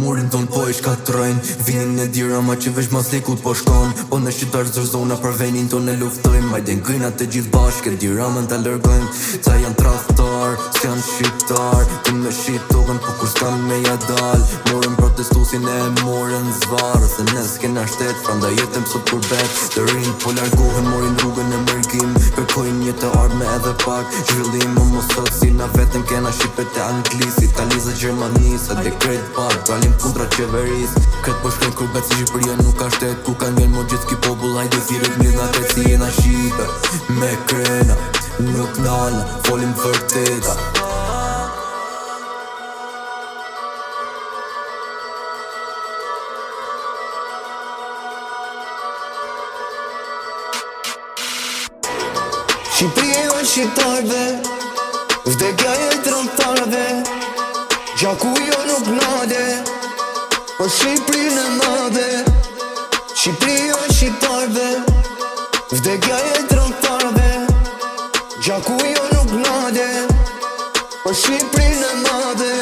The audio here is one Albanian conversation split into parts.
murin ton po i shkatrojnë. Vinin e dirama që veç mas likut po shkon. Po në shqiptar zërzona për venin ton e luftojnë. Majden këjna të gjithë bashke diramën të lërgojnë. Ca janë tradhtar, s'janë shqiptar. Të me shqitokën po kur s'kan me ja dal. Morën protestusin e morën zvarë. Se ne s'kena shtet, franda jetëm sot kur bet. Të rinjë po largohen, morin rrugën e mërgim. Kërkojnë një të ardhme edhe pak zhvillim. Më mos thot si na vetën kena shqipet e Anglis, Italisë, Gjermanisë, a dekret par talim kundra qeveris. Kret po shkojnë kur bet si Shqipëria nuk ka shtet. Ku ka ngell mo gjithë ki popull, hajde thirët mlidhna kret si jena Shqipe. Me krena, nuk nalna, folim vërteta. Shqipëria jo shqiptarve, vdekja e trontarve. Gjaku jo nuk nade, po Shqipërinë e madhe. Shqipëria jo shqiptarve, vdekja e trontarve. Gjaku jo nuk nade, po Shqipërinë e madhe.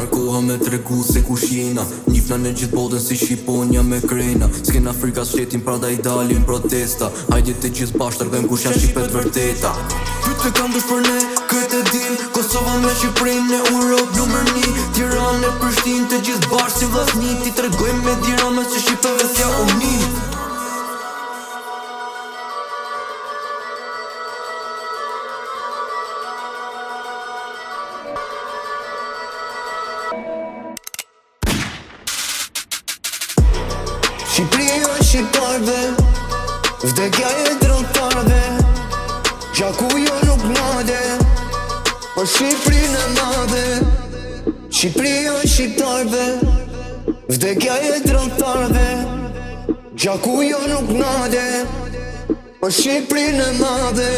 Koha me tregu se kush jena. Njifna në gjithë botën si Shqiponja me krena. S'kena frika shtetin pra da i dalin protesta. Hajde të gjithë bashkë tërgojmë kush janë Shqipet vërteta. Pyte kam dush për ne, këtë e din. Kosova me Shqipërinë e Europë numër 1. Tiranë e Prishtinë të gjithë bashkë si vllaznik. Ti tregojmë me dirama se Shqipëve s'ja unin. Shqipëria jo shqiptarve, vdekja e trontarve. Gjaku jo nuk nade, po Shqipërinë e madhe. Shqipëria jo shqiptarve, vdekja e trontarve. Gjaku jo nuk nade, po Shqipërinë e madhe.